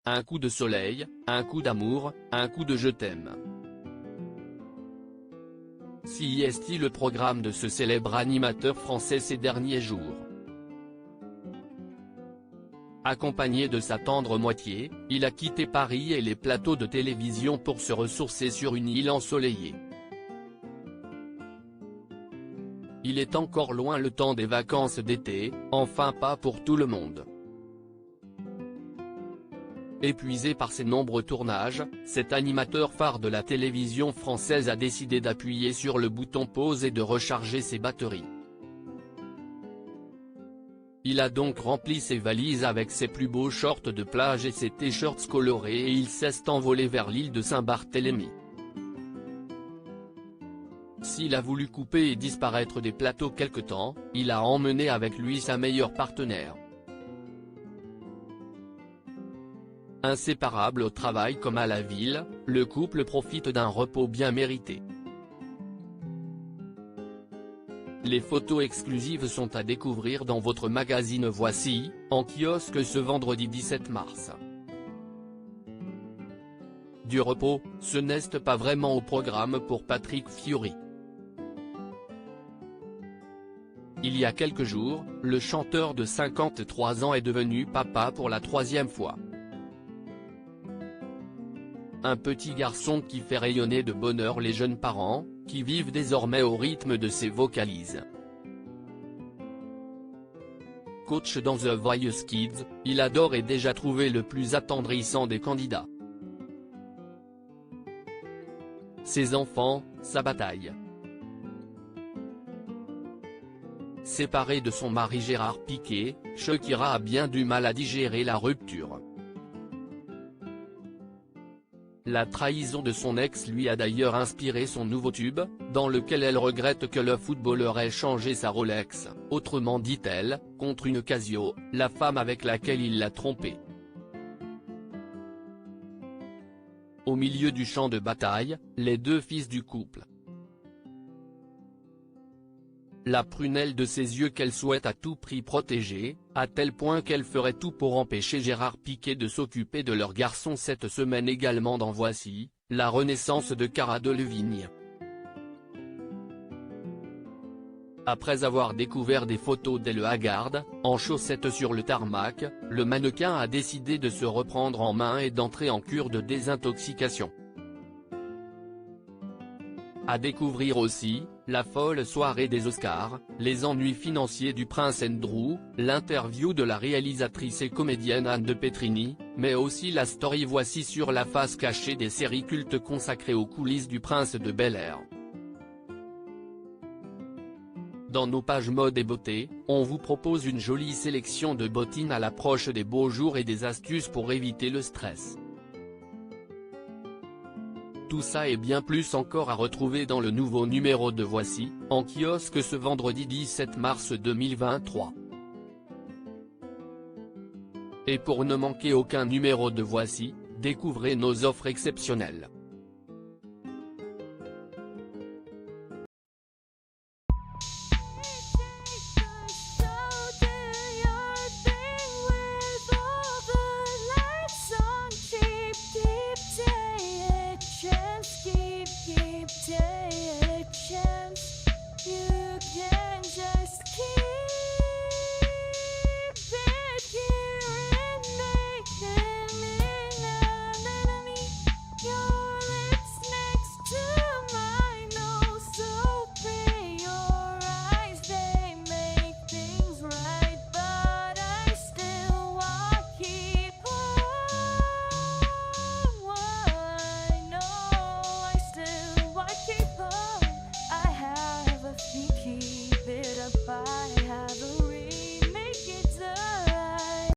un coup de soleil, un coup d'amour, un coup de je t'aime. Si est-il le programme de ce célèbre animateur français ces derniers jours. Accompagné de sa tendre moitié, il a quitté Paris et les plateaux de télévision pour se ressourcer sur une île ensoleillée. Il est encore loin le temps des vacances d'été, enfin pas pour tout le monde. Épuisé par ses nombreux tournages, cet animateur phare de la télévision française a décidé d'appuyer sur le bouton pause et de recharger ses batteries. Il a donc rempli ses valises avec ses plus beaux shorts de plage et ses t-shirts colorés et il s'est envolé vers l'île de Saint-Barthélemy. S'il a voulu couper et disparaître des plateaux quelque temps, il a emmené avec lui sa meilleure partenaire. Inséparable au travail comme à la ville, le couple profite d'un repos bien mérité. Les photos exclusives sont à découvrir dans votre magazine Voici, en kiosque ce vendredi 17 mars. Du repos, ce n'est pas vraiment au programme pour Patrick Fiori. Il y a quelques jours, le chanteur de 53 ans est devenu papa pour la troisième fois. Un petit garçon qui fait rayonner de bonheur les jeunes parents, qui vivent désormais au rythme de ses vocalises. Coach dans The Voice Kids, il adore et déjà trouvé le plus attendrissant des candidats. Ses enfants, sa bataille. Séparée de son mari Gérard Piqué, Shakira a bien du mal à digérer la rupture. La trahison de son ex lui a d'ailleurs inspiré son nouveau tube, dans lequel elle regrette que le footballeur ait changé sa Rolex, autrement dit-elle, contre une Casio, la femme avec laquelle il l'a trompée. Au milieu du champ de bataille, les deux fils du couple. La prunelle de ses yeux qu'elle souhaite à tout prix protéger, à tel point qu'elle ferait tout pour empêcher Gérard Piqué de s'occuper de leur garçon cette semaine également dans Voici, la renaissance de Cara Delevingne. Après avoir découvert des photos d'elle hagarde, en chaussettes sur le tarmac, le mannequin a décidé de se reprendre en main et d'entrer en cure de désintoxication. À découvrir aussi, la folle soirée des Oscars, les ennuis financiers du prince Andrew, l'interview de la réalisatrice et comédienne Anne de Petrini, mais aussi la story Voici sur la face cachée des séries cultes consacrées aux coulisses du prince de Bel-Air. Dans nos pages mode et beauté, on vous propose une jolie sélection de bottines à l'approche des beaux jours et des astuces pour éviter le stress. Tout ça et bien plus encore à retrouver dans le nouveau numéro de Voici, en kiosque ce vendredi 17 mars 2023. Et pour ne manquer aucun numéro de Voici, découvrez nos offres exceptionnelles. Keep taking a chance.